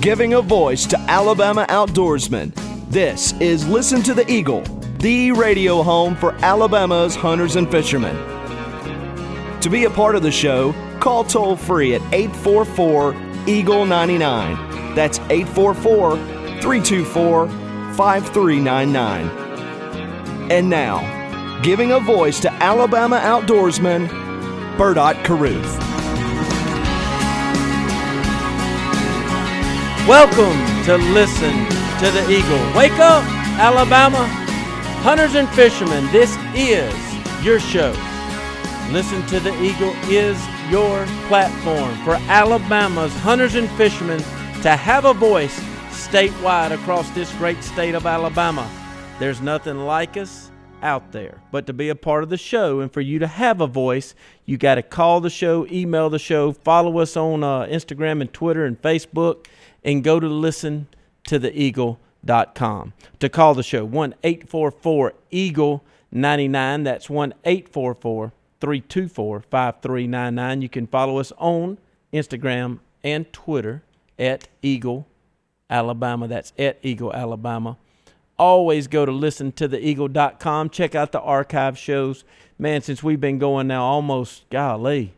giving a voice to Alabama outdoorsmen. This is Listen to the Eagle, the radio home for Alabama's hunters and fishermen. To be a part of the show, call toll-free at 844-EAGLE-99. That's 844-324-5399. And now, giving a voice to Alabama outdoorsman, Bert Carruth. Welcome to Listen to the Eagle. Wake up, Alabama! Hunters and fishermen, this is your show. Listen to the Eagle is your platform for Alabama's hunters and fishermen to have a voice statewide across this great state of Alabama. There's nothing like us out there. But to be a part of the show and for you to have a voice, you got to call the show, email the show, follow us on Instagram and Twitter and Facebook, and go to listentotheeagle.com. To call the show, 1-844-EAGLE-99. That's 1-844-324-5399. You can follow us on Instagram and Twitter at Eagle Alabama. That's at Eagle Alabama. Always go to listentotheeagle.com. Check out the archive shows. Man, since we've been going now almost, golly,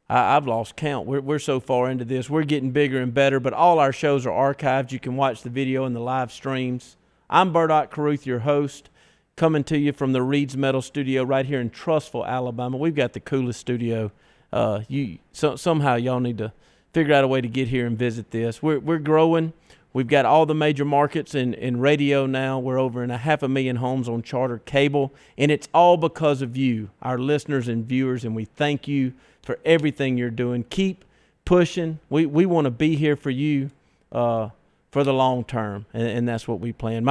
I've lost count. We're so far into this. We're getting bigger and better, but all our shows are archived. You can watch the video and the live streams. I'm Bert Carruth, your host, coming to you from the Reed's Metal Studio right here in Trussville, Alabama. We've got the coolest studio. Somehow y'all need to figure out a way to get here and visit this. We're growing. We've got all the major markets in radio now. We're over in 500,000 homes on charter cable, and it's all because of you, our listeners and viewers, and we thank you for everything you're doing. Keep pushing. We want to be here for you for the long term, and that's what we plan.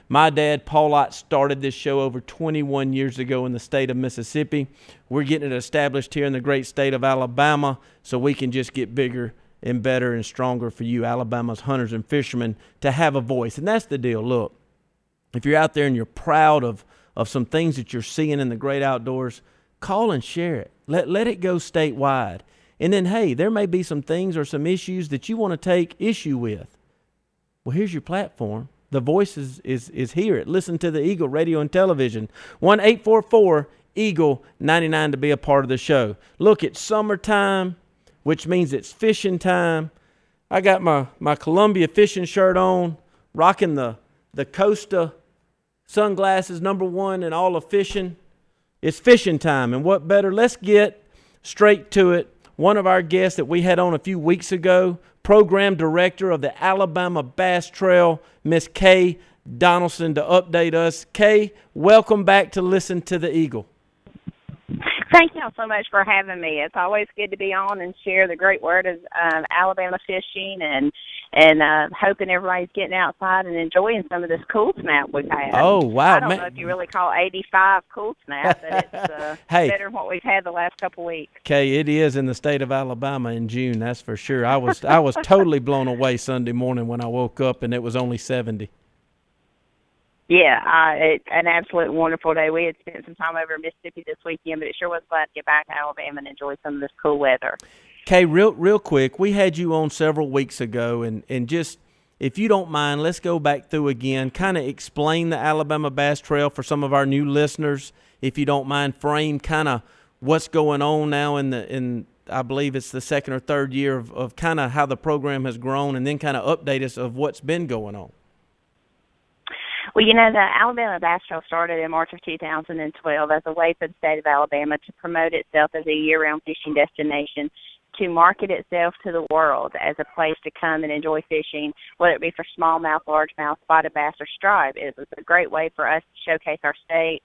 My dad, Paul Ott, started this show over 21 years ago in the state of Mississippi. We're getting it established here in the great state of Alabama so we can just get bigger and better and stronger for you, Alabama's hunters and fishermen, to have a voice. And that's the deal. Look, if you're out there and you're proud of some things that you're seeing in the great outdoors, call and share it. Let it go statewide. And then, hey, there may be some things or some issues that you want to take issue with. Well, here's your platform. The voice is here at Listen to the Eagle Radio and Television. 1-844-EAGLE-99 to be a part of the show. Look, it's summertime, which means it's fishing time. I got my Columbia fishing shirt on, rocking the Costa sunglasses, #1 in all of fishing. It's fishing time, and what better? Let's get straight to it. One of our guests that we had on a few weeks ago, program director of the Alabama Bass Trail, Miss Kay Donaldson, to update us. Kay, welcome back to Listen to the Eagle. Thank y'all so much for having me. It's always good to be on and share the great word of Alabama fishing, and hoping everybody's getting outside and enjoying some of this cool snap we've had. Oh, wow. I don't know if you really call 85 cool snap, but it's hey, better than what we've had the last couple of weeks. Kay, it is in the state of Alabama in June, that's for sure. I was totally blown away Sunday morning when I woke up and it was only 70. Yeah, it's an absolute wonderful day. We had spent some time over in Mississippi this weekend, but it sure was glad to get back to Alabama and enjoy some of this cool weather. Kay, real quick, we had you on several weeks ago, and just, if you don't mind, let's go back through again, kind of explain the Alabama Bass Trail for some of our new listeners, if you don't mind, frame kind of what's going on now in I believe it's the second or third year of kind of how the program has grown, and then kind of update us of what's been going on. Well, you know, the Alabama Bass Trail started in March of 2012 as a way for the state of Alabama to promote itself as a year-round fishing destination, to market itself to the world as a place to come and enjoy fishing, whether it be for smallmouth, largemouth, spotted bass, or stripe. It was a great way for us to showcase our state,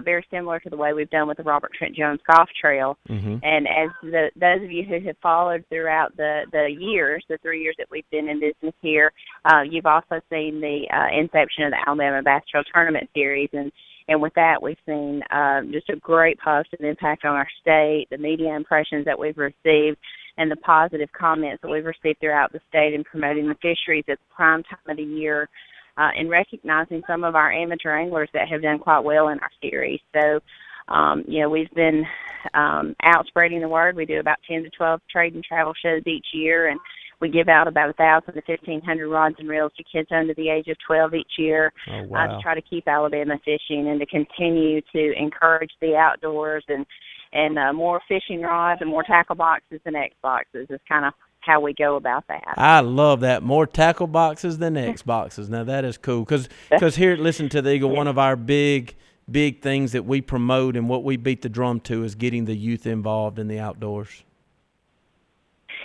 very similar to the way we've done with the Robert Trent Jones Golf Trail. Mm-hmm. And as those of you who have followed throughout the 3 years that we've been in business here, you've also seen the inception of the Alabama Bass Trail Tournament Series. And with that, we've seen just a great positive impact on our state, the media impressions that we've received, and the positive comments that we've received throughout the state in promoting the fisheries at the prime time of the year, and recognizing some of our amateur anglers that have done quite well in our series. So, we've been out spreading the word. We do about 10 to 12 trade and travel shows each year, and We give out about 1,000 to 1,500 rods and reels to kids under the age of 12 each year. Oh, wow. To try to keep Alabama fishing and to continue to encourage the outdoors and more fishing rods and more tackle boxes and X boxes is kind of how we go about that. I love that. More tackle boxes than X boxes. Now, that is cool. Because here at Listen to the Eagle, one of our big things that we promote and what we beat the drum to is getting the youth involved in the outdoors.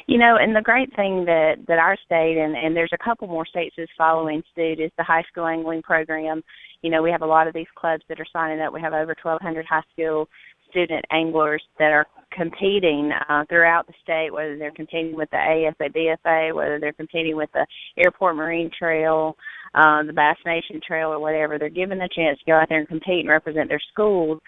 You know, and the great thing that our state, and there's a couple more states that's following suit, is the high school angling program. You know, we have a lot of these clubs that are signing up. We have over 1,200 high school student anglers that are competing throughout the state, whether they're competing with the ASA-BFA, whether they're competing with the Airport Marine Trail, the Bass Nation Trail, or whatever. They're given a chance to go out there and compete and represent their schools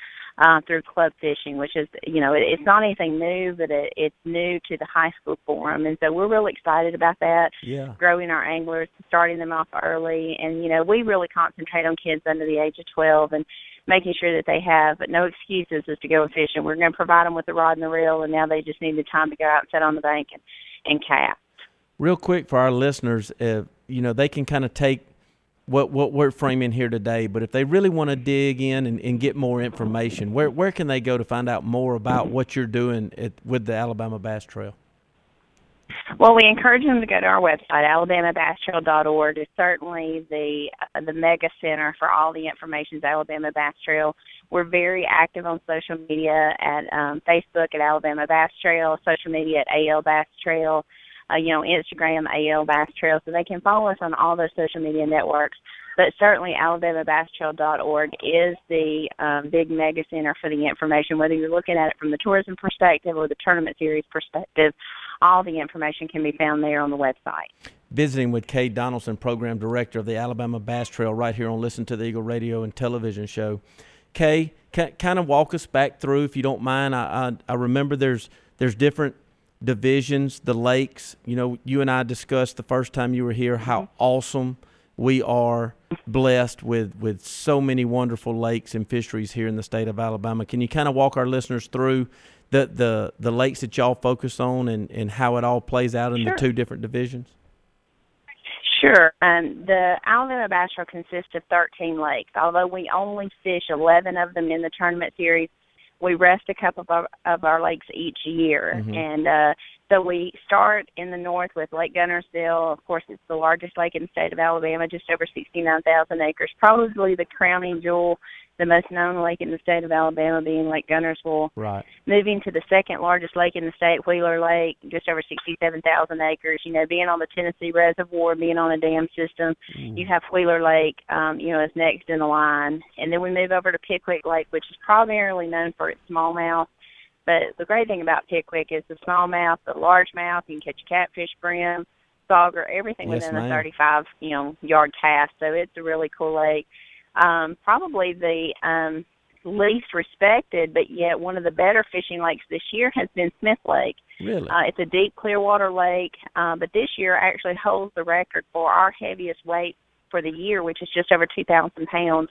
through club fishing, which is, you know, it's not anything new, but it's new to the high school forum. And so we're really excited about that, growing our anglers, starting them off early. And, you know, we really concentrate on kids under the age of 12 and making sure that they have no excuses as to go fishing. We're going to provide them with the rod and the reel, and now they just need the time to go out and sit on the bank and cast. Real quick for our listeners, you know, they can kind of take what we're framing here today, but if they really want to dig in and get more information, where can they go to find out more about what you're doing with the Alabama Bass Trail? Well, we encourage them to go to our website, alabamabasstrail.org. It's certainly the mega center for all the information is Alabama Bass Trail. We're very active on social media at Facebook at Alabama Bass Trail, social media at AL Bass Trail, you know, Instagram, AL Bass Trail. So they can follow us on all those social media networks. But certainly alabamabasstrail.org is the big mega center for the information, whether you're looking at it from the tourism perspective or the tournament series perspective. All the information can be found there on the website. Visiting with Kay Donaldson, Program Director of the Alabama Bass Trail, right here on Listen to the Eagle radio and television show. Kay, kind of walk us back through, if you don't mind. I remember there's different divisions, the lakes. You know, you and I discussed the first time you were here how awesome we are blessed with so many wonderful lakes and fisheries here in the state of Alabama. Can you kind of walk our listeners through the lakes that y'all focus on and how it all plays out in the two different divisions? Sure. The Alabama Bass Trail consists of 13 lakes. Although we only fish 11 of them in the tournament series, we rest a couple of our lakes each year. Mm-hmm. And so we start in the north with Lake Gunnersville. Of course, it's the largest lake in the state of Alabama, just over 69,000 acres, probably the crowning jewel, the most known lake in the state of Alabama being Lake Gunnersville. Right. Moving to the second largest lake in the state, Wheeler Lake, just over 67,000 acres. You know, being on the Tennessee Reservoir, being on a dam system, you have Wheeler Lake, you know, is next in the line. And then we move over to Pickwick Lake, which is primarily known for its smallmouth. But the great thing about Pickwick is the smallmouth, the largemouth, you can catch catfish, brim, sauger, everything within a 35, you know, yard cast. So it's a really cool lake. Probably the least respected, but yet one of the better fishing lakes this year has been Smith Lake. Really? It's a deep Clearwater lake, but this year actually holds the record for our heaviest weight for the year, which is just over 2,000 pounds.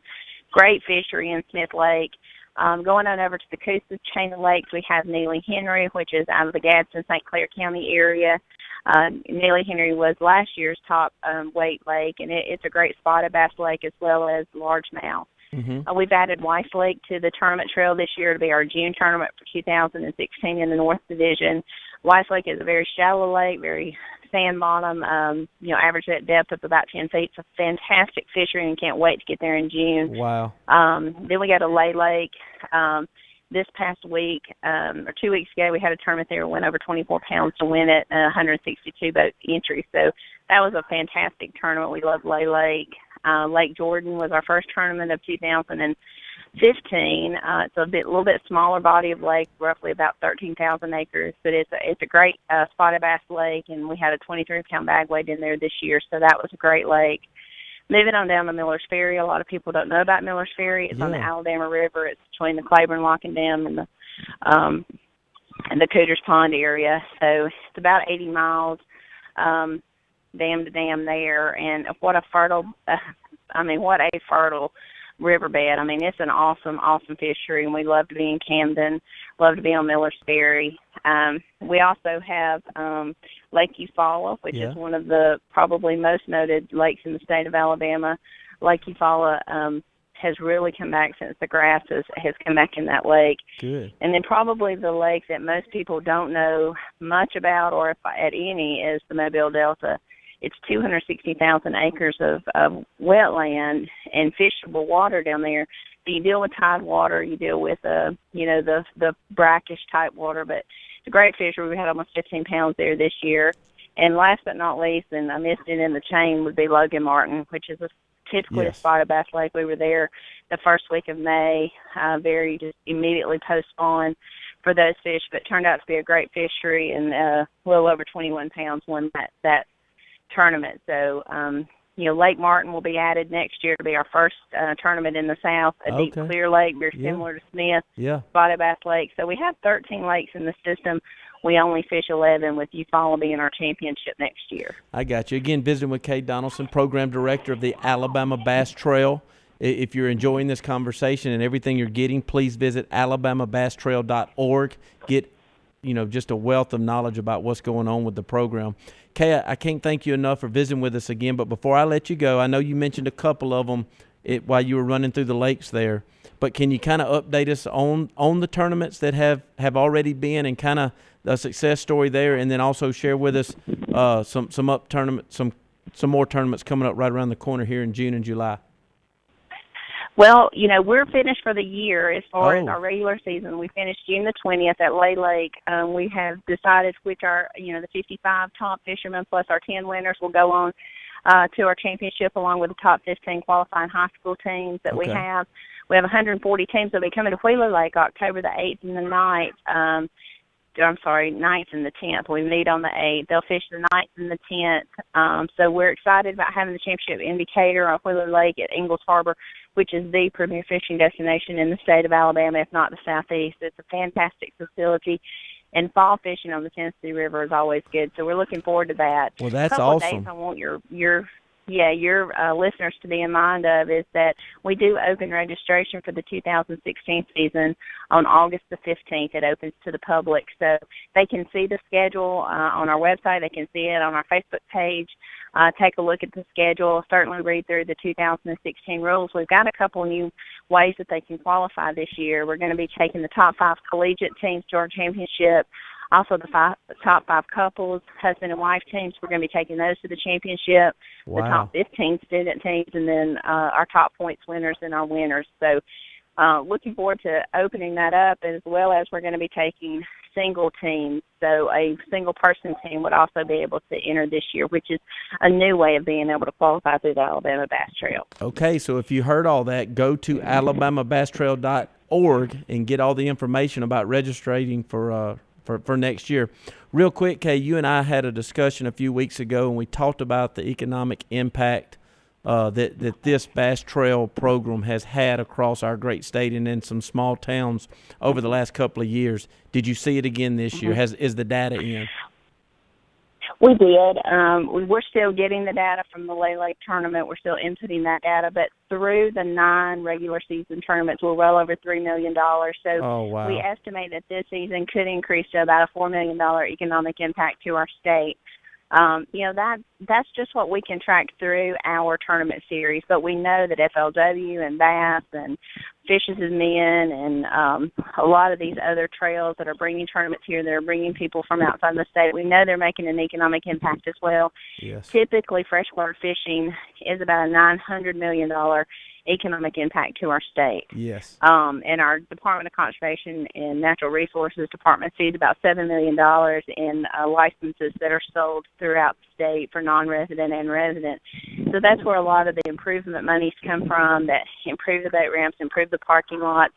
Great fishery in Smith Lake. Going on over to the Coosa chain of lakes, we have Neely Henry, which is out of the Gadsden, St. Clair County area. Neely Henry was last year's top weight lake, and it's a great spotted bass lake as well as largemouth. Mm-hmm. We've added Weiss Lake to the tournament trail this year to be our June tournament for 2016 in the North Division. Weiss Lake is a very shallow lake, very sand bottom, average at depth of about 10 feet. It's a fantastic fishery and can't wait to get there in June. Wow. Then we got to Lay Lake. This past week, or 2 weeks ago, we had a tournament there. Went over 24 pounds to win it, 162 boat entry. So that was a fantastic tournament. We love Lay Lake. Lake Jordan was our first tournament of 2015. It's a little bit smaller body of lake, roughly about 13,000 acres, but it's a great spotted bass lake, and we had a 23-pound bag weight in there this year, so that was a great lake. Moving on down to Miller's Ferry, a lot of people don't know about Miller's Ferry. It's on the Alabama River. It's between the Claiborne Locking Dam and the Cooters Pond area. So it's about 80 miles dam to dam there, and what a fertile riverbed. I mean, it's an awesome, awesome fishery, and we love to be in Camden, love to be on Miller's Ferry. We also have Lake Eufaula, which is one of the probably most noted lakes in the state of Alabama. Lake Eufaula has really come back since the grass has come back in that lake. Good. And then probably the lake that most people don't know much about, or if at any, is the Mobile Delta. It's 260,000 acres of wetland and fishable water down there. So you deal with tide water, you deal with the brackish type water, but it's a great fishery. We had almost 15 pounds there this year. And last but not least, and I missed it in the chain, would be Logan Martin, which is typically a spotted bass lake. We were there the first week of May, just immediately postponed for those fish, but it turned out to be a great fishery, and a little over 21 pounds won that tournament. So, Lake Martin will be added next year to be our first tournament in the South, a deep clear lake, very similar to Smith, spotted bass lake. So we have 13 lakes in the system. We only fish 11, with Eufaula being our championship next year. I got you. Again, visiting with Kay Donaldson, Program Director of the Alabama Bass Trail. If you're enjoying this conversation and everything you're getting, please visit alabamabasstrail.org. Get, just a wealth of knowledge about what's going on with the program. Kay, I can't thank you enough for visiting with us again, but before I let you go, I know you mentioned a couple of them while you were running through the lakes there, but can you kind of update us on the tournaments that have already been, and kind of the success story there, and then also share with us some more tournaments coming up right around the corner here in June and July? Well, we're finished for the year as far as our regular season. We finished June the 20th at Lay Lake. We have decided which the 55 top fishermen plus our 10 winners will go on to our championship, along with the top 15 qualifying high school teams that we have. We have 140 teams that will be coming to Wheeler Lake October the 8th and the 9th. 9th and the 10th. We meet on the 8th. They'll fish the 9th and the 10th. So we're excited about having the championship in Decatur on Wheeler Lake at Ingalls Harbor, which is the premier fishing destination in the state of Alabama, if not the Southeast. It's a fantastic facility, and fall fishing on the Tennessee River is always good. So we're looking forward to that. Well, that's awesome. awesome. Dates I want your listeners to be in mind of is that we do open registration for the 2016 season on August the 15th. It opens to the public, so they can see the schedule on our website. They can see it on our Facebook page. Take a look at the schedule. Certainly read through the 2016 rules. We've got a couple new ways that they can qualify this year. We're going to be taking the top 5 collegiate teams to our championship. Also, the top 5 couples, husband and wife teams, we're going to be taking those to the championship. Wow. The top 15 student teams, and then our top points winners and our winners. So looking forward to opening that up, as well as we're going to be taking single teams. So a single person team would also be able to enter this year, which is a new way of being able to qualify through the Alabama Bass Trail. Okay, so if you heard all that, go to alabamabasstrail.org and get all the information about registering for next year. Real quick, Kay, you and I had a discussion a few weeks ago, and we talked about the economic impact that this Bass Trail program has had across our great state and in some small towns over the last couple of years. Did you see it again this year? Is the data in? We did. We're still getting the data from the Lay Lake tournament. We're still inputting that data, but through the 9 regular season tournaments, we're well over $3 million. So we estimate that this season could increase to about a $4 million economic impact to our state. That's just what we can track through our tournament series. But we know that FLW and Bass and Fishes and Men and a lot of these other trails that are bringing tournaments here, that are bringing people from outside the state, we know they're making an economic impact as well. Yes. Typically, freshwater fishing is about a $900 million economic impact to our state. Yes. And our Department of Conservation and Natural Resources Department sees about $7 million in licenses that are sold throughout the state for non-resident and resident. So that's where a lot of the improvement monies come from, that improve the boat ramps, improve the parking lots,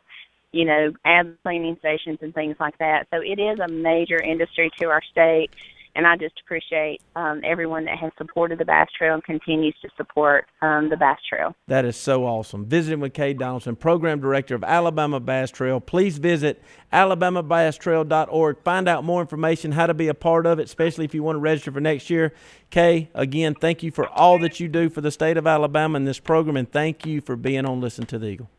add cleaning stations and things like that. So it is a major industry to our state. And I just appreciate everyone that has supported the Bass Trail and continues to support the Bass Trail. That is so awesome. Visiting with Kay Donaldson, Program Director of Alabama Bass Trail. Please visit alabamabasstrail.org. Find out more information, how to be a part of it, especially if you want to register for next year. Kay, again, thank you for all that you do for the state of Alabama in this program, and thank you for being on Listen to the Eagle.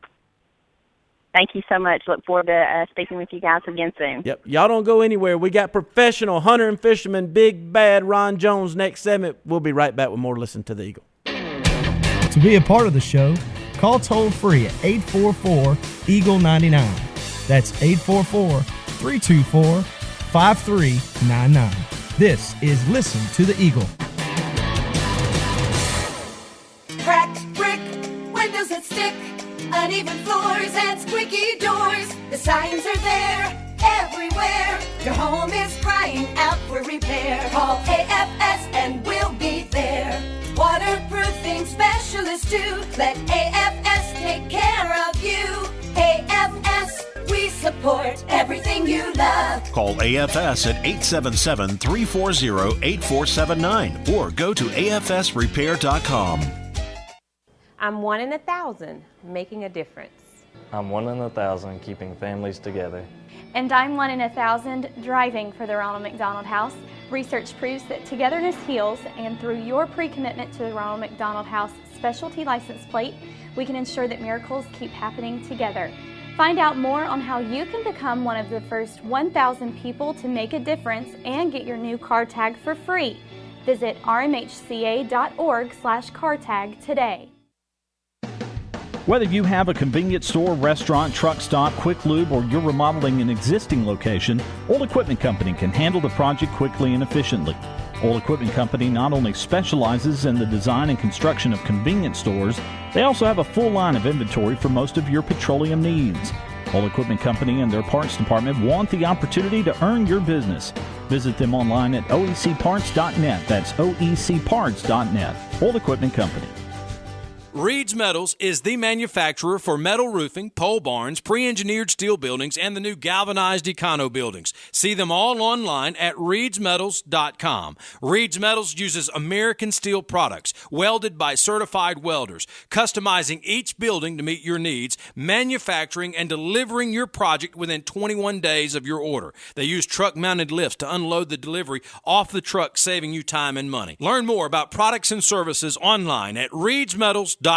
thank you so much. Look forward to speaking with you guys again soon. Yep. Y'all don't go anywhere. We got professional hunter and fisherman, Big Bad Ron Jones next segment. We'll be right back with more Listen to the Eagle. To be a part of the show, call toll-free at 844-EAGLE-99. That's 844-324-5399. This is Listen to the Eagle. Cracked brick, windows that stick, uneven floors and squeaky doors. The signs are there everywhere. Your home is crying out for repair. Call AFS and we'll be there. Waterproofing specialists too. Let AFS take care of you. AFS, we support everything you love. Call AFS at 877-340-8479 or go to afsrepair.com. I'm 1 in 1,000, making a difference. I'm 1 in 1,000, keeping families together. And I'm 1 in 1,000, driving for the Ronald McDonald House. Research proves that togetherness heals, and through your pre-commitment to the Ronald McDonald House specialty license plate, we can ensure that miracles keep happening together. Find out more on how you can become one of the first 1,000 people to make a difference and get your new car tag for free. Visit rmhca.org/car tag today. Whether you have a convenience store, restaurant, truck stop, quick lube, or you're remodeling an existing location, Old Equipment Company can handle the project quickly and efficiently. Old Equipment Company not only specializes in the design and construction of convenience stores, they also have a full line of inventory for most of your petroleum needs. Old Equipment Company and their parts department want the opportunity to earn your business. Visit them online at oecparts.net. That's oecparts.net. Old Equipment Company. Reed's Metals is the manufacturer for metal roofing, pole barns, pre-engineered steel buildings, and the new galvanized Econo buildings. See them all online at reedsmetals.com. Reed's Metals uses American steel products, welded by certified welders, customizing each building to meet your needs, manufacturing and delivering your project within 21 days of your order. They use truck-mounted lifts to unload the delivery off the truck, saving you time and money. Learn more about products and services online at reedsmetals.com.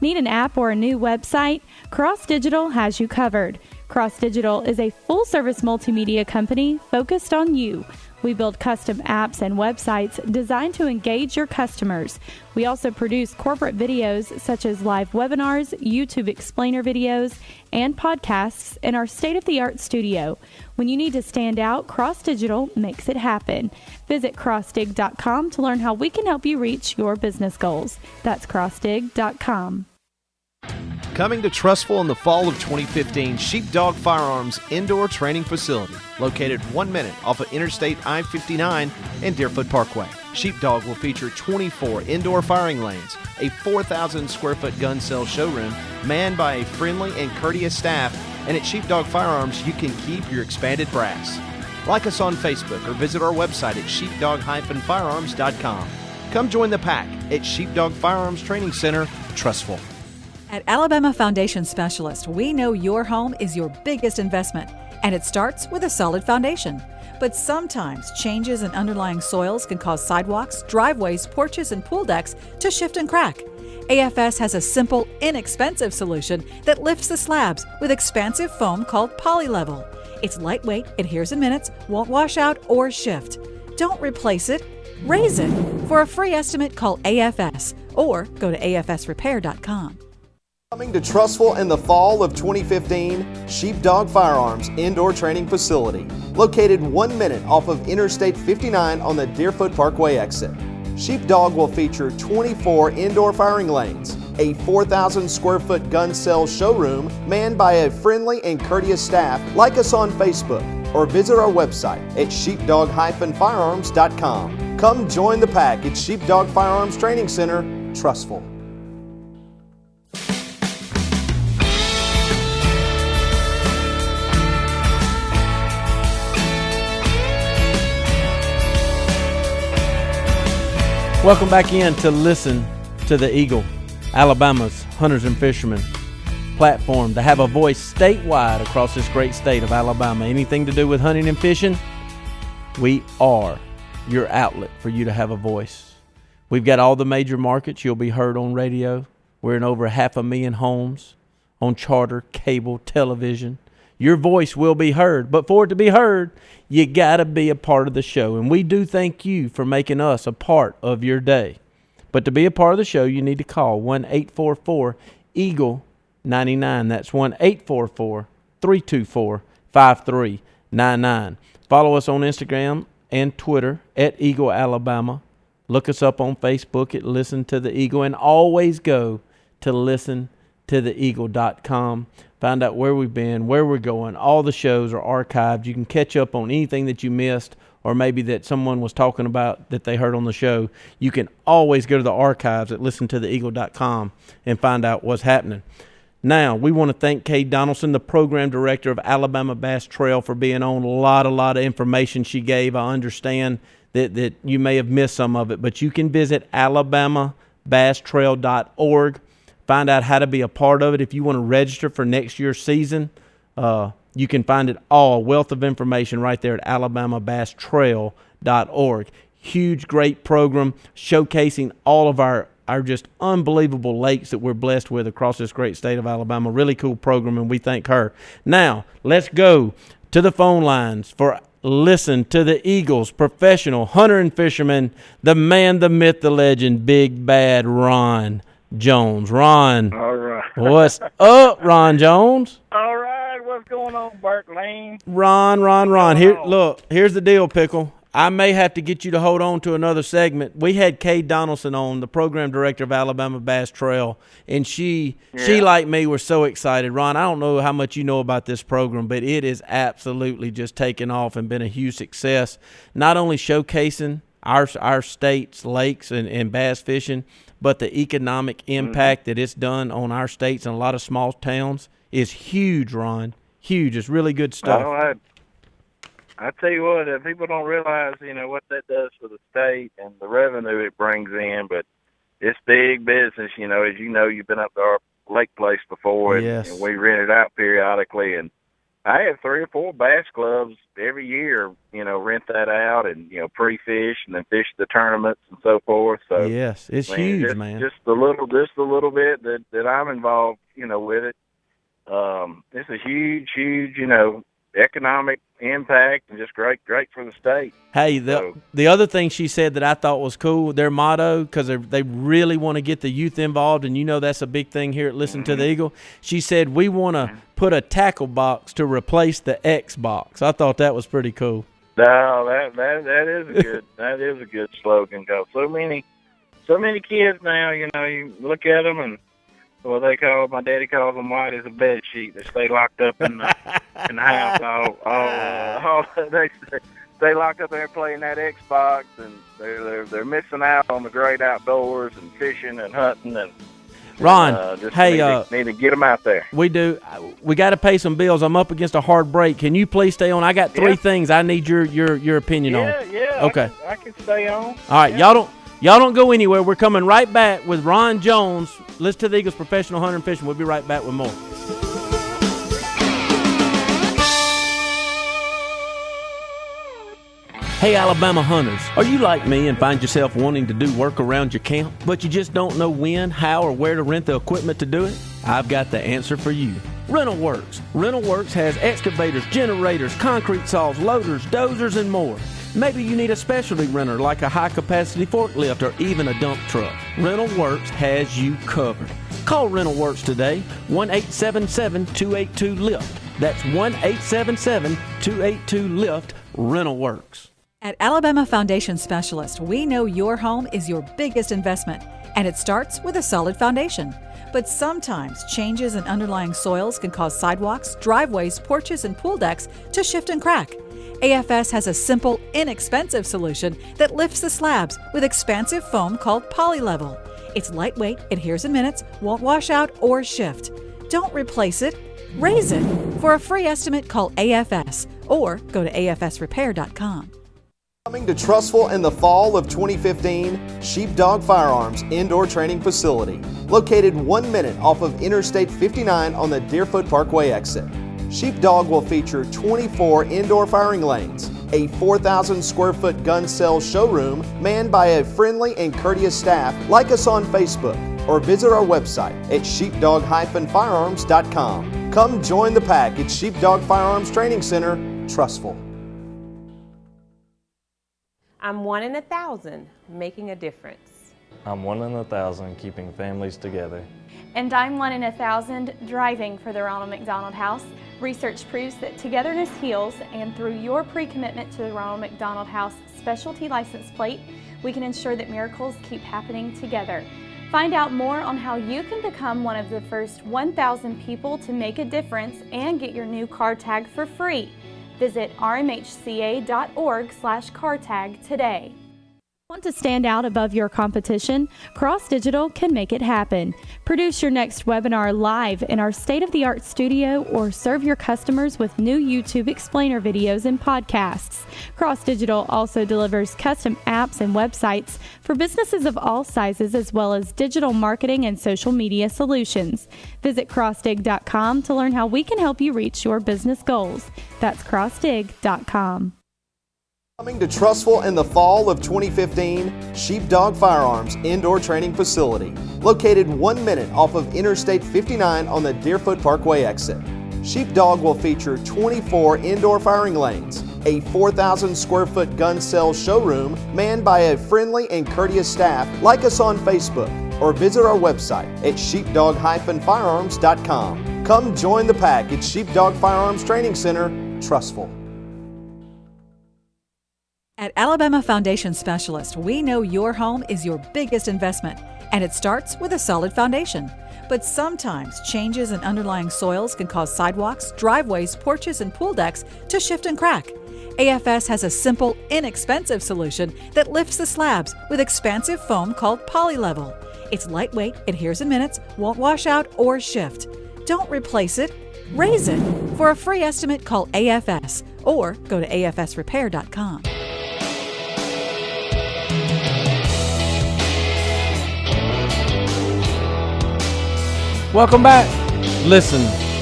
Need an app or a new website? Cross Digital has you covered. Cross Digital is a full-service multimedia company focused on you. We build custom apps and websites designed to engage your customers. We also produce corporate videos such as live webinars, YouTube explainer videos, and podcasts in our state-of-the-art studio. When you need to stand out, Cross Digital makes it happen. Visit crossdig.com to learn how we can help you reach your business goals. That's crossdig.com. Coming to Trustful in the fall of 2015, Sheepdog Firearms Indoor Training Facility, located 1 minute off of Interstate I-59 and Deerfoot Parkway. Sheepdog will feature 24 indoor firing lanes, a 4,000 square foot gun sale showroom manned by a friendly and courteous staff, and at Sheepdog Firearms you can keep your expanded brass. Like us on Facebook or visit our website at sheepdog-firearms.com. Come join the pack at Sheepdog Firearms Training Center, Trustful. At Alabama Foundation Specialist, we know your home is your biggest investment, and it starts with a solid foundation. But sometimes changes in underlying soils can cause sidewalks, driveways, porches, and pool decks to shift and crack. AFS has a simple, inexpensive solution that lifts the slabs with expansive foam called PolyLevel. It's lightweight, adheres in minutes, won't wash out or shift. Don't replace it, raise it. For a free estimate, call AFS or go to afsrepair.com. Coming to Trustful in the fall of 2015, Sheepdog Firearms Indoor Training Facility, located 1 minute off of Interstate 59 on the Deerfoot Parkway exit. Sheepdog will feature 24 indoor firing lanes, a 4,000 square foot gun sale showroom manned by a friendly and courteous staff. Like us on Facebook or visit our website at sheepdog-firearms.com. Come join the pack at Sheepdog Firearms Training Center, Trustful. Welcome back in to Listen to the Eagle, Alabama's hunters and fishermen platform to have a voice statewide across this great state of Alabama. Anything to do with hunting and fishing, we are your outlet for you to have a voice. We've got all the major markets. You'll be heard on radio. We're in over 500,000 homes on charter cable television. Your voice will be heard, but for it to be heard, you got to be a part of the show. And we do thank you for making us a part of your day. But to be a part of the show, you need to call 1-844-EAGLE-99. That's 1-844-324-5399. Follow us on Instagram and Twitter at Eagle Alabama. Look us up on Facebook at Listen to the Eagle. And always go to listentotheeagle.com. Find out where we've been, where we're going. All the shows are archived. You can catch up on anything that you missed or maybe that someone was talking about that they heard on the show. You can always go to the archives at listentotheeagle.com and find out what's happening. Now, we want to thank Kay Donaldson, the program director of Alabama Bass Trail, for being on. A lot of information she gave. I understand that you may have missed some of it, but you can visit alabamabasstrail.org. Find out how to be a part of it. If you want to register for next year's season, you can find it all, wealth of information right there at alabamabasstrail.org. Huge, great program showcasing all of our just unbelievable lakes that we're blessed with across this great state of Alabama. Really cool program, and we thank her. Now, let's go to the phone lines for Listen to the Eagles, professional hunter and fisherman, the man, the myth, the legend, Big Bad Ron Jones. Ron. All right. What's up, Ron Jones? All right. What's going on, Bert Lane? Ron. Here, look, here's the deal, Pickle. I may have to get you to hold on to another segment. We had Kay Donaldson on, the program director of Alabama Bass Trail, and she like me, were so excited. Ron, I don't know how much you know about this program, but it is absolutely just taken off and been a huge success, not only showcasing our state's lakes and bass fishing, but the economic impact that it's done on our states and a lot of small towns is huge, Ron. Huge. It's really good stuff. I tell you what, people don't realize, what that does for the state and the revenue it brings in, but it's big business, as you've been up to our lake place before, yes. And we rent it out periodically, and I have 3 or 4 bass clubs every year, rent that out and, pre-fish and then fish the tournaments and so forth. So yes, it's huge, man. Just a little bit that I'm involved, with it. It's a huge, economic impact and just great for the state. Hey, the other thing she said that I thought was cool, their motto, because they really want to get the youth involved, and that's a big thing here at Listen to the Eagle. She said, we want to put a tackle box to replace the Xbox. I thought that was pretty cool. No, that is a good that is a good slogan. Cause so many kids now, you look at them and my daddy calls them white as a bed sheet. They stay locked up in the house. They stay locked up there playing that Xbox, and they're missing out on the great outdoors and fishing and hunting. And Ron, need to get them out there. We do. We got to pay some bills. I'm up against a hard break. Can you please stay on? I got 3 things I need your opinion on. Yeah. Okay. I can stay on. All right, y'all don't go anywhere. We're coming right back with Ron Jones. Listen to the Eagles, professional hunter and fishing. We'll be right back with more. Hey, Alabama hunters, are you like me and find yourself wanting to do work around your camp, but you just don't know when, how, or where to rent the equipment to do it? I've got the answer for you. Rental Works. Rental Works has excavators, generators, concrete saws, loaders, dozers, and more. Maybe you need a specialty renter like a high-capacity forklift or even a dump truck. Rental Works has you covered. Call Rental Works today, 1-877-282-LIFT. That's 1-877-282-LIFT, Rental Works. At Alabama Foundation Specialist, we know your home is your biggest investment, and it starts with a solid foundation. But sometimes changes in underlying soils can cause sidewalks, driveways, porches, and pool decks to shift and crack. AFS has a simple, inexpensive solution that lifts the slabs with expansive foam called PolyLevel. It's lightweight, adheres in minutes, won't wash out or shift. Don't replace it, raise it. For a free estimate, call AFS or go to afsrepair.com. Coming to Trussville in the fall of 2015, Sheepdog Firearms Indoor Training Facility, located 1 minute off of Interstate 59 on the Deerfoot Parkway exit. Sheepdog will feature 24 indoor firing lanes, a 4,000 square foot gun sales showroom manned by a friendly and courteous staff. Like us on Facebook or visit our website at sheepdog-firearms.com. Come join the pack at Sheepdog Firearms Training Center, Trussville. I'm 1 in 1,000, making a difference. I'm 1 in 1,000, keeping families together. And I'm 1 in 1,000, driving for the Ronald McDonald House. Research proves that togetherness heals, and through your pre-commitment to the Ronald McDonald House specialty license plate, we can ensure that miracles keep happening together. Find out more on how you can become one of the first 1,000 people to make a difference and get your new car tag for free. Visit rmhca.org/car tag today. Want to stand out above your competition? Cross Digital can make it happen. Produce your next webinar live in our state-of-the-art studio or serve your customers with new YouTube explainer videos and podcasts. Cross Digital also delivers custom apps and websites for businesses of all sizes, as well as digital marketing and social media solutions. Visit crossdig.com to learn how we can help you reach your business goals. That's crossdig.com. Coming to Trussville in the fall of 2015, Sheepdog Firearms Indoor Training Facility, located 1 minute off of Interstate 59 on the Deerfoot Parkway exit. Sheepdog will feature 24 indoor firing lanes, a 4,000 square foot gun sales showroom manned by a friendly and courteous staff. Like us on Facebook or visit our website at sheepdog-firearms.com. Come join the pack at Sheepdog Firearms Training Center, Trussville. At Alabama Foundation Specialist, we know your home is your biggest investment, and it starts with a solid foundation. But sometimes changes in underlying soils can cause sidewalks, driveways, porches, and pool decks to shift and crack. AFS has a simple, inexpensive solution that lifts the slabs with expansive foam called PolyLevel. It's lightweight, adheres in minutes, won't wash out or shift. Don't replace it, raise it. For a free estimate, call AFS or go to afsrepair.com. Welcome back. Listen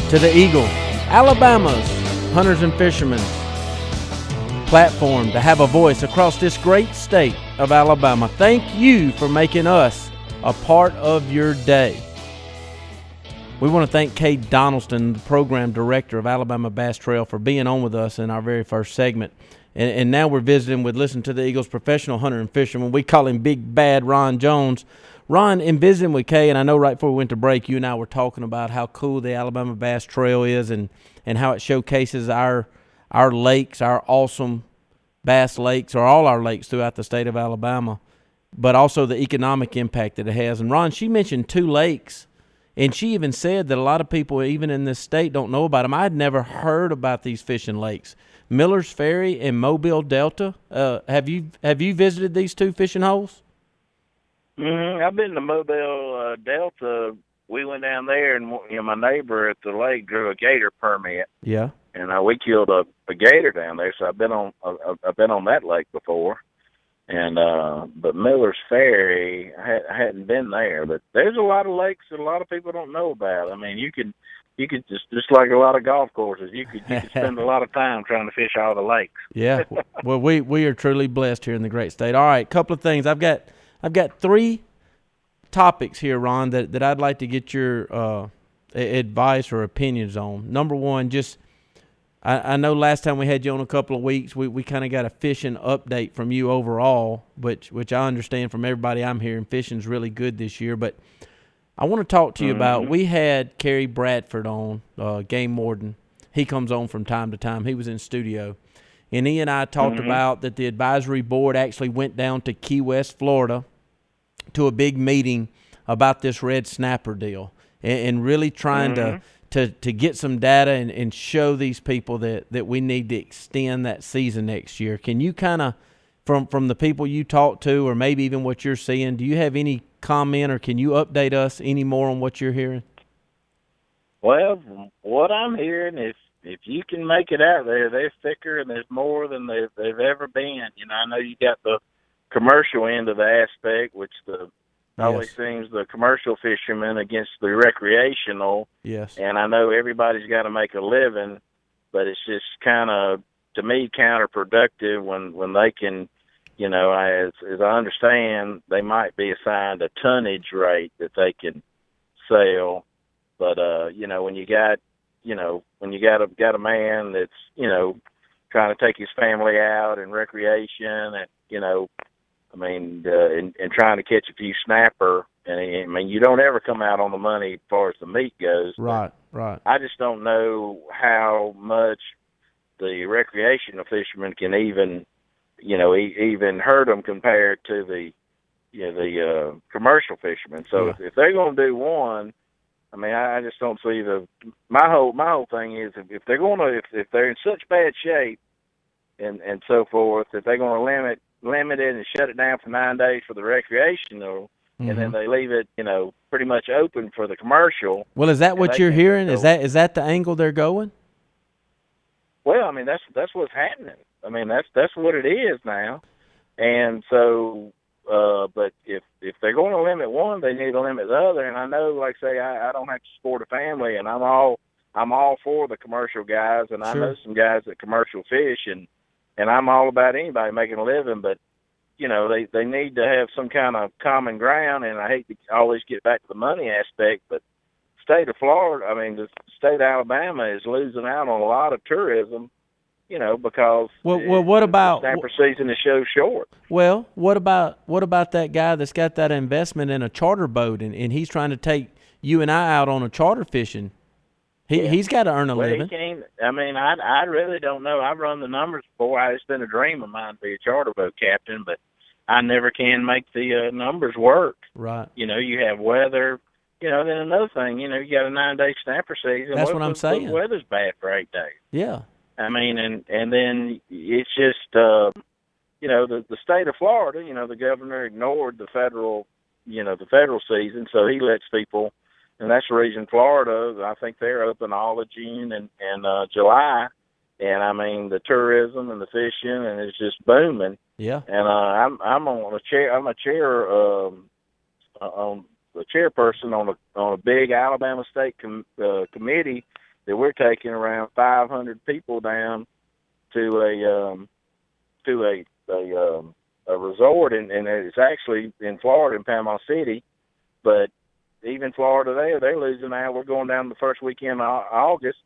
to the Eagle, Alabama's hunters and fishermen platform to have a voice across this great state of Alabama. Thank you for making us a part of your day. We want to thank Kay Donaldson, the program director of Alabama Bass Trail, for being on with us in our very first segment. And now we're visiting with Listen to the Eagle's professional hunter and fisherman. We call him Big Bad Ron Jones. Ron, in visiting with Kay, and I know right before we went to break, you and I were talking about how cool the Alabama Bass Trail is and how it showcases our lakes, our awesome bass lakes, or all our lakes throughout the state of Alabama, but also the economic impact that it has. And, Ron, she mentioned 2 lakes, and she even said that a lot of people, even in this state, don't know about them. I had never heard about these fishing lakes, Miller's Ferry and Mobile Delta. Have you visited these 2 fishing holes? I've been to Mobile Delta. We went down there, and my neighbor at the lake drew a gator permit. Yeah. And we killed a gator down there, so I've been on that lake before. And but Miller's Ferry, I hadn't been there. But there's a lot of lakes that a lot of people don't know about. I mean, you could just like a lot of golf courses, you could spend a lot of time trying to fish all the lakes. Yeah. Well, we are truly blessed here in the great state. All right, couple of things. I've got 3 topics here, Ron, that I'd like to get your advice or opinions on. Number one, just I know last time we had you on a couple of weeks, we kind of got a fishing update from you overall, which I understand from everybody I'm hearing, fishing's really good this year. But I want to talk to you about, we had Kerry Bradford on, game warden. He comes on from time to time. He was in studio. And he and I talked about that the advisory board actually went down to Key West, Florida, to a big meeting about this red snapper deal and really trying to get some data and show these people that we need to extend that season next year. Can you kind of, from the people you talk to or maybe even what you're seeing, do you have any comment or can you update us any more on what you're hearing? Well, what I'm hearing is if you can make it out there, they're thicker and there's more than they've ever been. I know you got the commercial end of the aspect, which always seems the commercial fishermen against the recreational. Yes. And I know everybody's got to make a living, but it's just kind of to me, counterproductive when they can, you know, as I understand, they might be assigned a tonnage rate that they can sell. But, you know, when you got a man that's, you know, trying to take his family out and recreation and, you know, I mean, and trying to catch a few snapper, and I mean, you don't ever come out on the money as far as the meat goes. Right. I just don't know how much the recreational fishermen can even, you know, even hurt them compared to the, you know, the commercial fishermen. So if they're going to do one, I mean, I just don't see my whole thing is if they're going to if they're in such bad shape and so forth, if they're going to limit it and shut it down for 9 days for the recreational, and then they leave it, you know, pretty much open for the commercial. Well, is that what you're hearing? Is that the angle they're going? Well, I mean, that's what's happening. I mean, that's what it is now. And so, but if they're going to limit one, they need to limit the other. And I know, like say, I don't have to support a family, and I'm all for the commercial guys, and I know some guys that commercial fish, and I'm all about anybody making a living, but you know, they need to have some kind of common ground, and I hate to always get back to the money aspect, but state of Florida, I mean, the state of Alabama is losing out on a lot of tourism, you know, because what about the snapper season is so short. Well, what about that guy that's got that investment in a charter boat, and he's trying to take you and I out on a charter fishing? He's got to earn a living. He can't. I mean, I really don't know. I've run the numbers before. It's been a dream of mine to be a charter boat captain, but I never can make the numbers work. Right. You know, you have weather. You know, then another thing, you know, you got a 9-day snapper season. That's what I'm saying. The weather's bad for 8 days. Yeah. I mean, and then it's just, you know, the state of Florida, you know, the governor ignored the federal season, so he lets people. And that's the reason Florida, I think they're open all of June and July. And, I mean, the tourism and the fishing, and it's just booming. Yeah. And I'm on a chair. I'm a chair on the chairperson on a big Alabama State committee that we're taking around 500 people down to a resort, and it's actually in Florida, in Panama City, but even Florida they're losing out. We're going down the first weekend of August.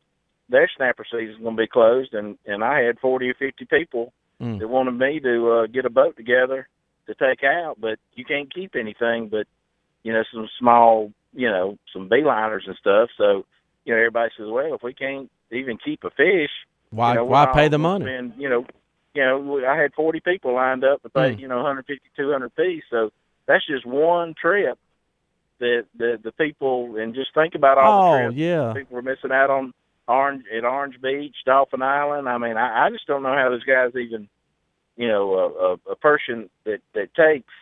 Their snapper season is going to be closed, and I had 40 or 50 people that wanted me to get a boat together to take out, but you can't keep anything but, you know, some small, you know, some beeliners and stuff. So, you know, everybody says, well, if we can't even keep a fish, why pay the money? And, you know, I had 40 people lined up to pay, you know, 150, 200 apiece. So that's just one trip that the people, and just think about all the trips people were missing out on Orange Beach, Dolphin Island. I mean, I just don't know how those guys even, you know, a person that takes,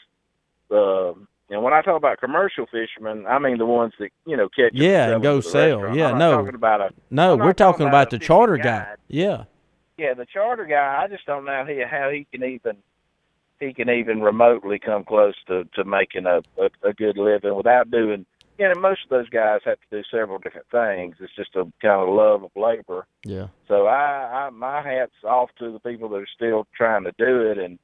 and when I talk about commercial fishermen, I mean the ones that, you know, catch and go sell. Restaurant. Yeah, I'm not talking about we're talking about the charter guy. Yeah. Yeah, the charter guy, I just don't know how he can even remotely come close to making a good living without doing. You know, most of those guys have to do several different things. It's just a kind of love of labor. Yeah. So I my hat's off to the people that are still trying to do it,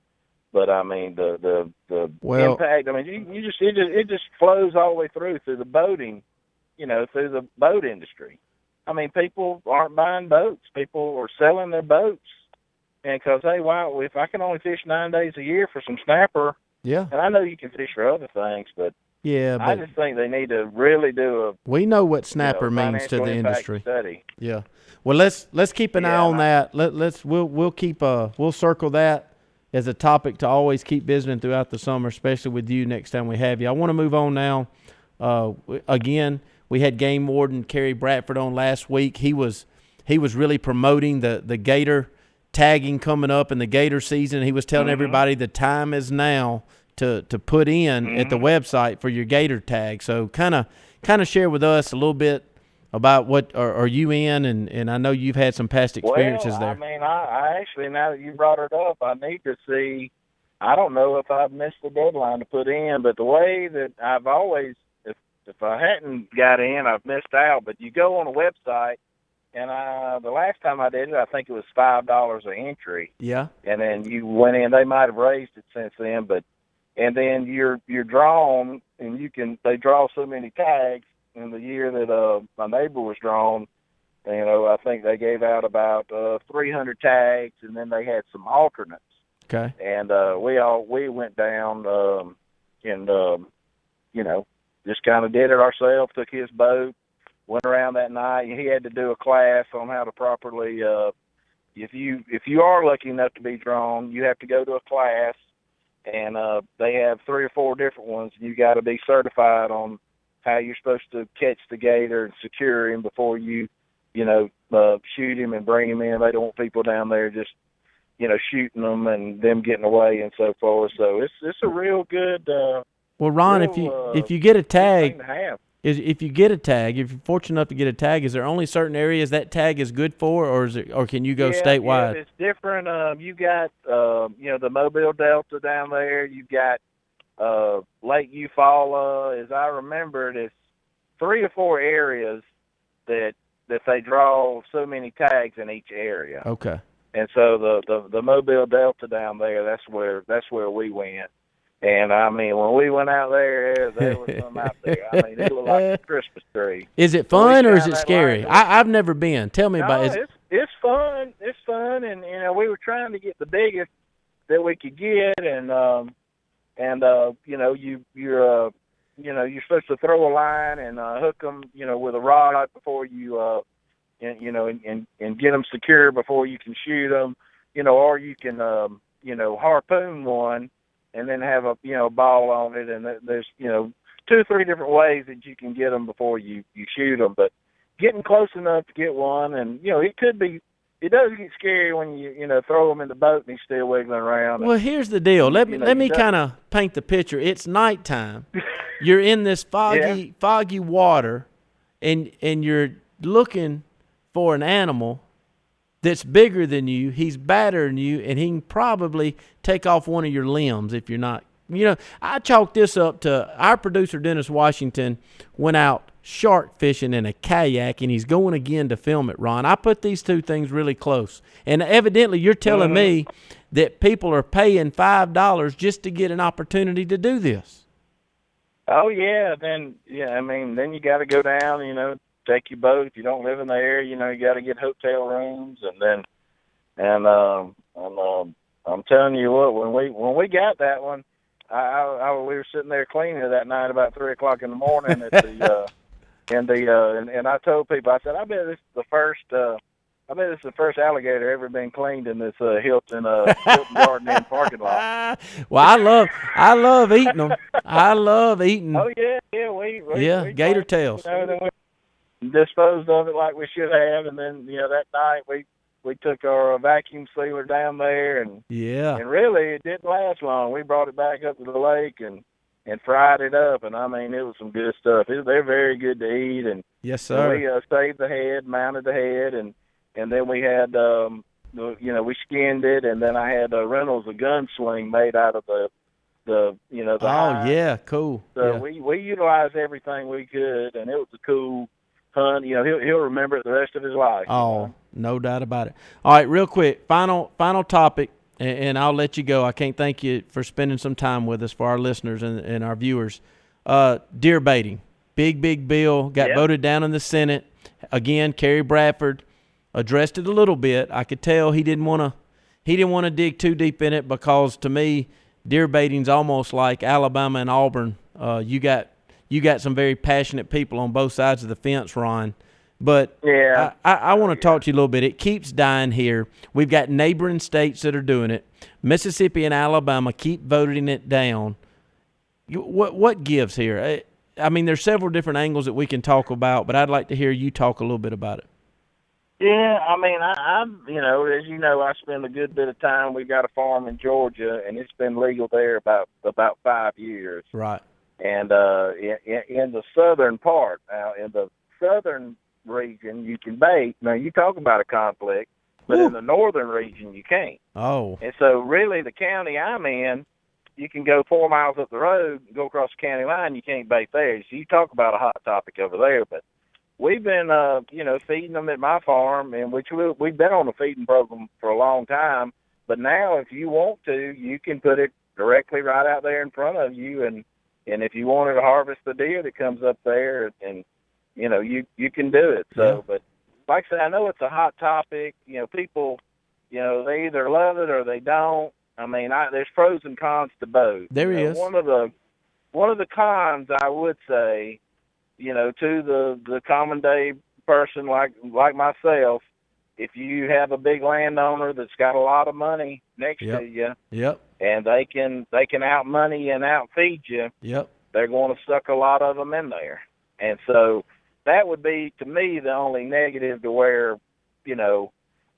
but I mean the impact. I mean, it just flows all the way through the boating, you know, through the boat industry. I mean, people aren't buying boats. People are selling their boats. And because, hey, wow, if I can only fish 9 days a year for some snapper, and I know you can fish for other things, but I just think they need to really do we know what snapper means to the industry. Study. Yeah. Well, let's keep an eye on that. We'll circle that as a topic to always keep visiting throughout the summer, especially with you next time we have you. I want to move on now. Again, we had Game Warden Kerry Bradford on last week. He was really promoting the gator tagging coming up in the gator season. He was telling everybody the time is now to put in at the website for your gator tag. So kind of share with us a little bit about what are you in, and I know you've had some past experiences there. I mean, I actually, now that you brought it up, I need to see. I don't know if I've missed the deadline to put in, but the way that I've always, if I hadn't got in, I've missed out. But you go on a website, And the last time I did it, I think it was $5 an entry. Yeah. And then you went in. They might have raised it since then, but and then you're drawn, and they draw so many tags. In the year that my neighbor was drawn, I think they gave out about 300 tags, and then they had some alternates. Okay. And we went down and just kind of did it ourselves. Took his boat, went around that night. And he had to do a class on how to properly. If you are lucky enough to be drawn, you have to go to a class, and they have 3 or 4 different ones. And you got to be certified on how you're supposed to catch the gator and secure him before you shoot him and bring him in. They don't want people down there just, shooting them and them getting away and so forth. So it's a real good. Well, Ron, if you get a tag, thing to have. if you're fortunate enough to get a tag, is there only certain areas that tag is good for, or can you go statewide? Yeah, it's different. You got the Mobile Delta down there. You've got Lake Eufaula. As I remember it, it's 3 or 4 areas that they draw so many tags in each area. Okay. And so the Mobile Delta down there, that's where we went. And I mean, when we went out there was some out there. I mean, it was like a Christmas tree. Is it fun or is it scary? I've never been. Tell me about it. It's fun. It's fun, and we were trying to get the biggest that we could get, and you're supposed to throw a line and hook them, with a rod before you and get them secure before you can shoot them, or you can harpoon one and then have a ball on it, and there's 2 or 3 different ways that you can get them before you shoot them, but getting close enough to get one, and it does get scary when you throw them in the boat and he's still wiggling around. Well, here's the deal. Let me kind of paint the picture. It's nighttime. You're in this foggy water, and you're looking for an animal that's bigger than you. He's badder than you, and he can probably take off one of your limbs if you're not. I chalk this up to our producer, Dennis Washington, went out shark fishing in a kayak, and he's going again to film it, Ron. I put these 2 things really close. And evidently you're telling me that people are paying $5 just to get an opportunity to do this. Oh, yeah. Then you got to go down, take your boat. If you don't live in the area, you got to get hotel rooms, and I'm telling you what, when we got that one, we were sitting there cleaning that night about 3:00 in the morning at the and I told people, I said, I bet this is the first alligator ever been cleaned in this Hilton Garden Inn parking lot. Well, I love eating them. I love eating. Oh yeah, we gator tails. Then we disposed of it like we should have, and then that night we took our vacuum sealer down there, and really it didn't last long. We brought it back up to the lake and fried it up, and I mean, it was some good stuff. They're very good to eat, and yes, sir. We saved the head, mounted the head, and then we had we skinned it, and then I had Reynolds a gun sling made out of the hide. Yeah, cool. So we utilized everything we could, and it was a cool hunt. He'll remember it the rest of his life. Oh, no doubt about it. All right, real quick, final topic, and I'll let you go. I can't thank you for spending some time with us for our listeners and our viewers. Deer baiting, big bill, got voted down in the Senate. Again, Kerry Bradford addressed it a little bit. I could tell he didn't want to dig too deep in it, because to me, deer baiting's almost like Alabama and Auburn. You got some very passionate people on both sides of the fence, Ron. But I want to talk to you a little bit. It keeps dying here. We've got neighboring states that are doing it. Mississippi and Alabama keep voting it down. What gives here? I mean, there's several different angles that we can talk about, but I'd like to hear you talk a little bit about it. Yeah, I mean, I'm as you know, I spend a good bit of time. We got a farm in Georgia, and it's been legal there about 5 years. Right. And in the southern part, now in the southern region, you can bait. Now, you talk about a conflict, but in the northern region, you can't. Oh. And so, really, the county I'm in, you can go 4 miles up the road and go across the county line. You can't bait there. So you talk about a hot topic over there, but we've been, feeding them at my farm, and we've been on a feeding program for a long time. But now, if you want to, you can put it directly right out there in front of you, and if you wanted to harvest the deer that comes up there, and you can do it. So, But like I said, I know it's a hot topic. People, they either love it or they don't. I mean, there's pros and cons to both. There is. One of the cons, I would say, to the common day person like myself, if you have a big landowner that's got a lot of money next to you, and they can out money and out feed you, they're going to suck a lot of them in there, and so that would be, to me, the only negative to where,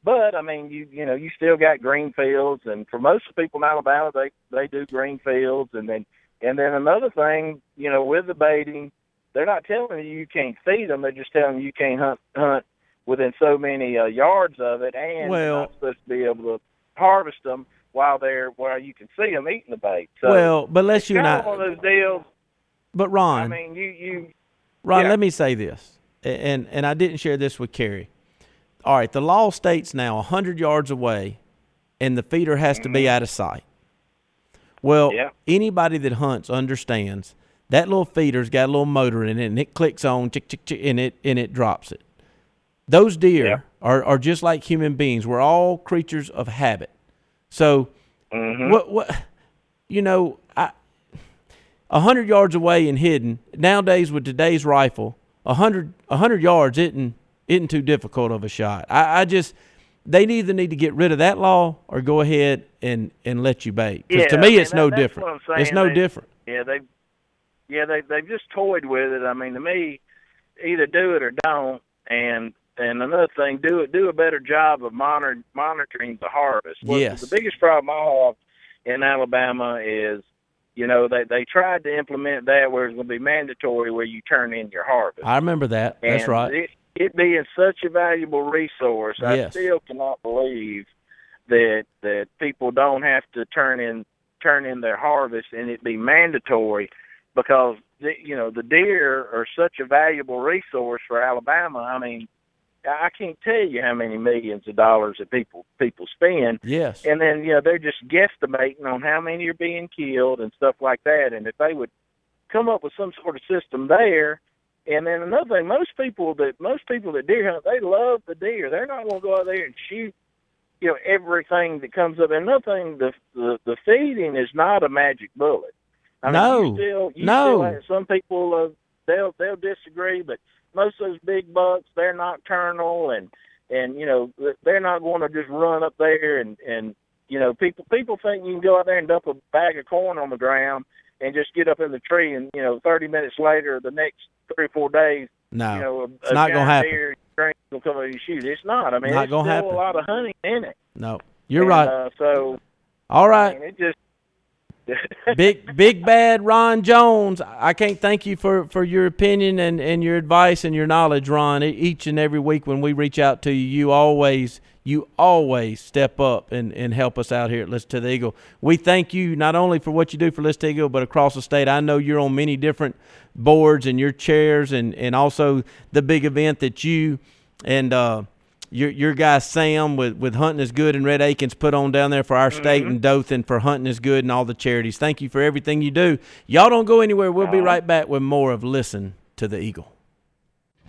But I mean, you still got green fields, and for most people in Alabama, they do green fields, and then another thing, with the baiting, they're not telling you can't feed them; they're just telling you can't hunt within so many yards of it, and you're not supposed to be able to harvest them while you can see them eating the bait. So, but let's one of those deals. But Ron, I mean, Ron, let me say this, and I didn't share this with Carrie. All right, the law states now 100 yards away, and the feeder has to be out of sight. Well, anybody that hunts understands that little feeder's got a little motor in it, and it clicks on, chick, chick, chick, and it drops it. Those deer are just like human beings. We're all creatures of habit. So, 100 yards away and hidden, nowadays with today's rifle, 100 yards isn't too difficult of a shot. They either need to get rid of that law or go ahead and let you bait. Because to me, it's no different. It's no different. They've just toyed with it. I mean, to me, either do it or don't. And another thing, do a better job of monitoring the harvest. Yes. The biggest problem I have in Alabama is, they tried to implement that where it's going to be mandatory where you turn in your harvest. I remember that. That's right. It being such a valuable resource, I still cannot believe that people don't have to turn in their harvest and it be mandatory, because the deer are such a valuable resource for Alabama. I mean, I can't tell you how many millions of dollars that people spend. Yes. And then they're just guesstimating on how many are being killed and stuff like that. And if they would come up with some sort of system there. And then another thing, most people that deer hunt, they love the deer. They're not going to go out there and shoot, everything that comes up. And another thing, the feeding is not a magic bullet. I mean, you still have some people they'll disagree, but most of those big bucks, they're nocturnal, and they're not going to just run up there and people think you can go out there and dump a bag of corn on the ground and just get up in the tree, and 30 minutes later, the next 3 or 4 days, it's not going to happen. Deer will come over and shoot. It's not. I mean, not there's still happen. A lot of hunting in it. No, you're right. All right. I mean, it just Big bad Ron Jones, I can't thank you for your opinion and your advice and your knowledge, Ron. Each and every week when we reach out to you, you always step up and help us out here at Listen to the Eagle. We thank you not only for what you do for Listen to the Eagle, but across the state. I know you're on many different boards and your chairs, and also the big event that you and your guy Sam with Hunting is Good and Red Akins put on down there for our state, and Dothan for Hunting is Good and all the charities. Thank you for everything you do. Y'all don't go anywhere. We'll be right back with more of Listen to the Eagle.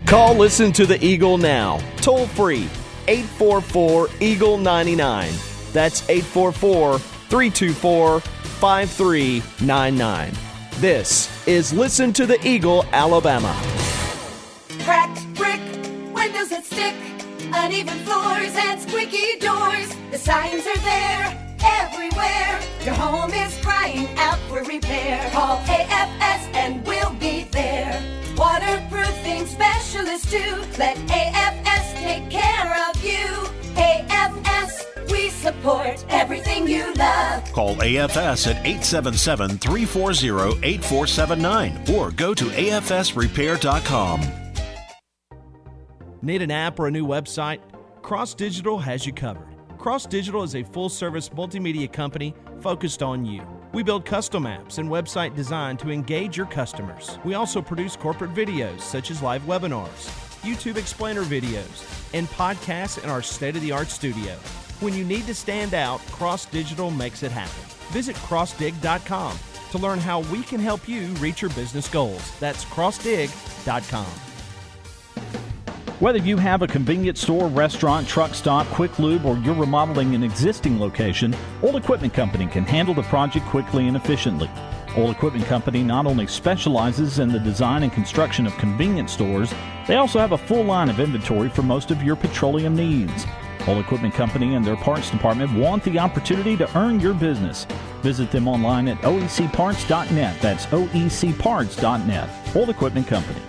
Call Listen to the Eagle now. Toll free, 844-EAGLE-99. That's 844-324-5399. This is Listen to the Eagle, Alabama. Crack, brick, windows that stick, uneven floors and squeaky doors. The signs are there everywhere. Your home is crying out for repair. Call AFS and we'll be there. Waterproofing specialists too. Let AFS take care of you. AFS, we support everything you love. Call AFS at 877-340-8479 or go to afsrepair.com. Need an app or a new website? Cross Digital has you covered. Cross Digital is a full-service multimedia company focused on you. We build custom apps and website design to engage your customers. We also produce corporate videos such as live webinars. YouTube explainer videos, and podcasts in our state-of-the-art studio. When you need to stand out, Cross Digital makes it happen. Visit crossdig.com to learn how we can help you reach your business goals. That's crossdig.com. Whether you have a convenience store, restaurant, truck stop, quick lube, or you're remodeling an existing location, Old Equipment Company can handle the project quickly and efficiently. Old Equipment Company not only specializes in the design and construction of convenience stores, they also have a full line of inventory for most of your petroleum needs. Old Equipment Company and their parts department want the opportunity to earn your business. Visit them online at oecparts.net. That's oecparts.net. Old Equipment Company.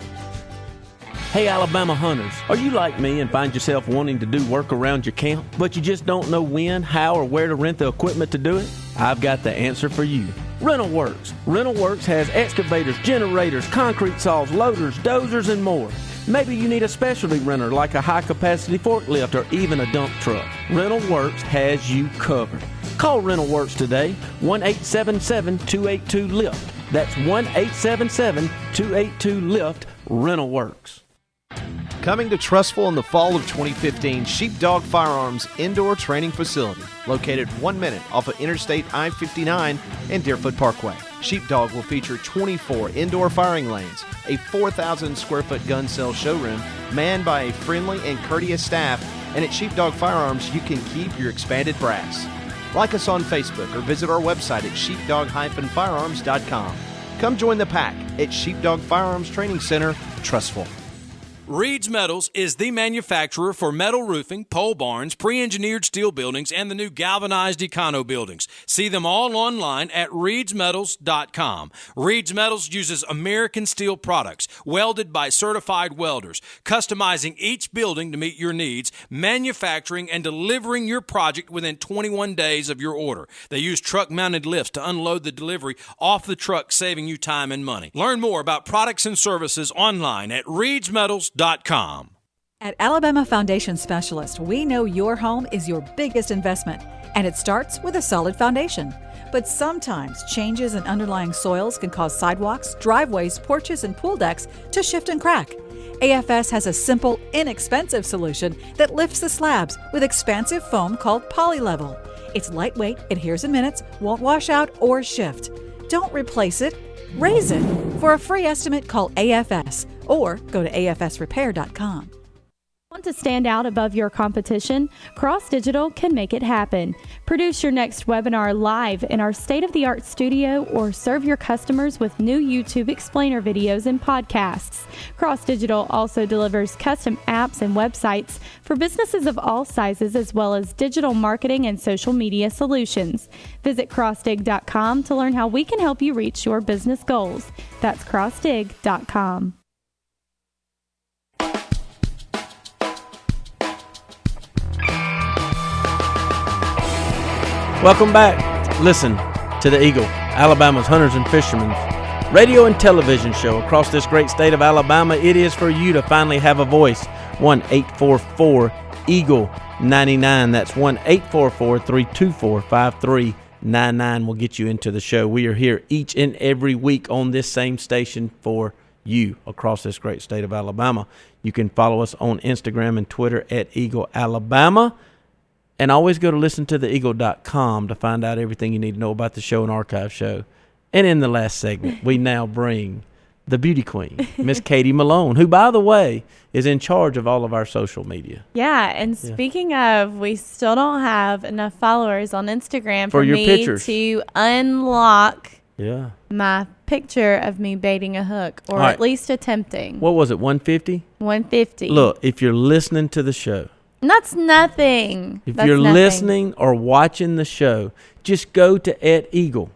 Hey, Alabama hunters, are you like me and find yourself wanting to do work around your camp, but you just don't know when, how, or where to rent the equipment to do it? I've got the answer for you. Rental Works. Rental Works has excavators, generators, concrete saws, loaders, dozers, and more. Maybe you need a specialty renter like a high-capacity forklift or even a dump truck. Rental Works has you covered. Call Rental Works today, 1-877-282-LIFT. That's 1-877-282-LIFT, Rental Works. Coming to Trustful in the fall of 2015, Sheepdog Firearms Indoor Training Facility, located 1 minute off of Interstate I-59 and Deerfoot Parkway. Sheepdog will feature 24 indoor firing lanes, a 4,000 square foot gun sale showroom manned by a friendly and courteous staff, and at Sheepdog Firearms you can keep your expanded brass. Like us on Facebook or visit our website at sheepdog-firearms.com. Come join the pack at Sheepdog Firearms Training Center, Trustful. Reed's Metals is the manufacturer for metal roofing, pole barns, pre-engineered steel buildings, and the new galvanized Econo buildings. See them all online at reedsmetals.com. Reed's Metals uses American steel products, welded by certified welders, customizing each building to meet your needs, manufacturing and delivering your project within 21 days of your order. They use truck-mounted lifts to unload the delivery off the truck, saving you time and money. Learn more about products and services online at reedsmetals.com. At Alabama Foundation Specialist, we know your home is your biggest investment, and it starts with a solid foundation. But sometimes changes in underlying soils can cause sidewalks, driveways, porches, and pool decks to shift and crack. AFS has a simple, inexpensive solution that lifts the slabs with expansive foam called PolyLevel. It's lightweight, adheres in minutes, won't wash out or shift. Don't replace it, raise it. For a free estimate, call AFS or go to afsrepair.com. Want to stand out above your competition? Cross Digital can make it happen. Produce your next webinar live in our state-of-the-art studio or serve your customers with new YouTube explainer videos and podcasts. Cross Digital also delivers custom apps and websites for businesses of all sizes, as well as digital marketing and social media solutions. Visit crossdig.com to learn how we can help you reach your business goals. That's crossdig.com. Welcome back. Listen to the Eagle, Alabama's Hunters and Fishermen radio and television show across this great state of Alabama. It is for you to finally have a voice. 1-844-EAGLE-99. That's 1-844-324-5399 will get you into the show. We are here each and every week on this same station for you across this great state of Alabama. You can follow us on Instagram and Twitter at Eagle Alabama. And always go to listentotheeagle.com to find out everything you need to know about the show and archive show. And in the last segment, we now bring the beauty queen, Miss Katie Malone, who, by the way, is in charge of all of our social media. Yeah, and speaking of, we still don't have enough followers on Instagram for your me pictures to unlock my picture of me baiting a hook, or at least attempting. What was it, 150? 150. Look, if you're listening to the show, that's nothing. If you're listening or watching the show, just go to @Eagle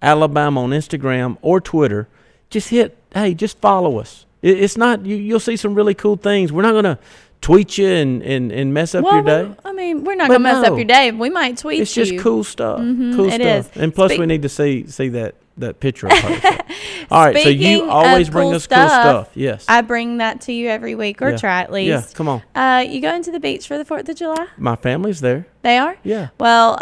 Alabama on Instagram or Twitter. Just just follow us. It's not you'll see some really cool things. We're not going to tweet you and mess up your day. I mean, we're not going to mess up your day. We might tweet you. It's just cool stuff. Mm-hmm, cool it stuff. is. And plus, we need to see that picture of her. All right, so you always bring us cool stuff. Yes. I bring that to you every week, or try at least. Yeah, come on. You going to the beach for the 4th of July? My family's there. They are? Yeah. Well,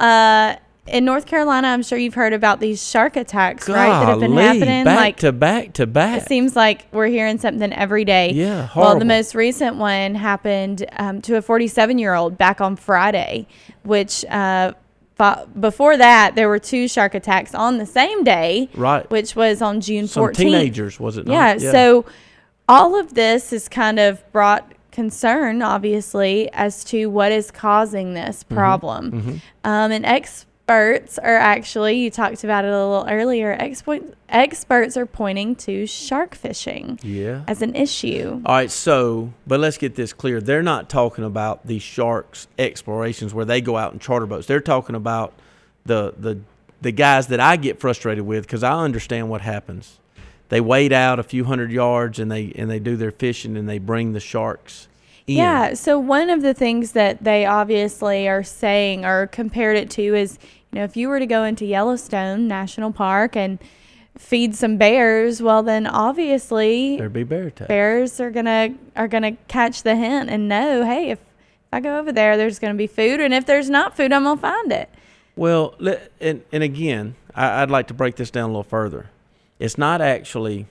in North Carolina, I'm sure you've heard about these shark attacks, right? That have been happening back to back to back. It seems like we're hearing something every day. Yeah, horrible. Well, the most recent one happened to a 47-year-old back on Friday, which before that, there were 2 shark attacks on the same day, right? Which was on June 14th. Some teenagers, was it not? Yeah, so all of this has kind of brought concern, obviously, as to what is causing this problem. And experts are actually, you talked about it a little earlier, experts are pointing to shark fishing as an issue. All right, but let's get this clear. They're not talking about the sharks explorations where they go out in charter boats. They're talking about the guys that I get frustrated with, because I understand what happens. They wade out a few hundred yards and they do their fishing and they bring the sharks in. Yeah, so one of the things that they obviously are saying or compared it to is, if you were to go into Yellowstone National Park and feed some bears, well then obviously there'd be bear attacks. Bears are gonna catch the hint and know, hey, if I go over there's gonna be food, and if there's not food, I'm gonna find it. Well, and again, I'd like to break this down a little further. It's not actually,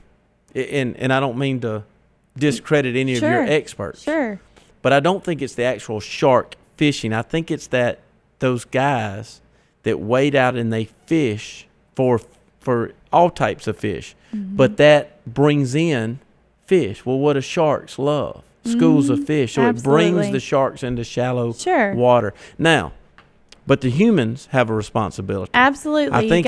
and I don't mean to discredit any of your experts. Sure. But I don't think it's the actual shark fishing. I think it's that those guys that wade out and they fish for all types of fish. But that brings in fish. Well, what do sharks love? Schools of fish. So Absolutely. It brings the sharks into shallow Sure. water. Now, but the humans have a responsibility. Absolutely. Be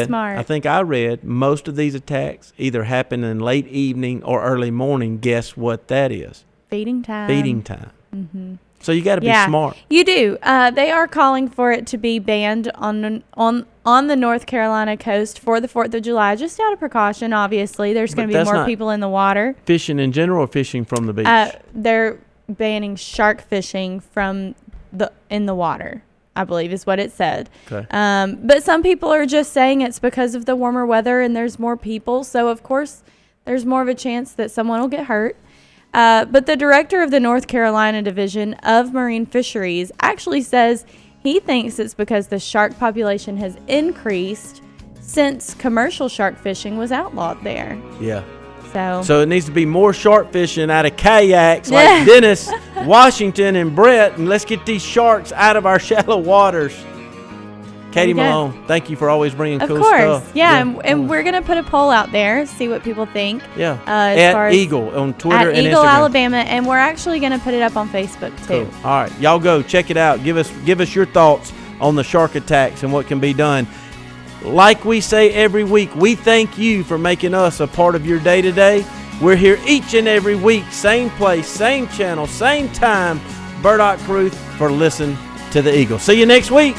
smart. I think I read most of these attacks either happen in late evening or early morning. Guess what that is? Feeding time. Mm-hmm. So you got to be smart. You do. They are calling for it to be banned on the North Carolina coast for the 4th of July, just out of precaution. Obviously, there's going to be more people in the water. Fishing in general, or fishing from the beach? They're banning shark fishing in the water, I believe is what it said. Okay. But some people are just saying it's because of the warmer weather and there's more people. So, of course, there's more of a chance that someone will get hurt. But the director of the North Carolina Division of Marine Fisheries actually says he thinks it's because the shark population has increased since commercial shark fishing was outlawed there. Yeah. So it needs to be more shark fishing out of kayaks like Dennis, Washington, and Brett, and let's get these sharks out of our shallow waters. Katie Malone, thank you for always bringing cool stuff. Of course, and we're going to put a poll out there, see what people think. Yeah, at Eagle on Twitter and Eagle, Instagram. Alabama, and we're actually going to put it up on Facebook too. Cool. All right, y'all go check it out. Give us your thoughts on the shark attacks and what can be done. Like we say every week, we thank you for making us a part of your day-to-day. We're here each and every week, same place, same channel, same time. Bert Carruth for Listen to the Eagle. See you next week.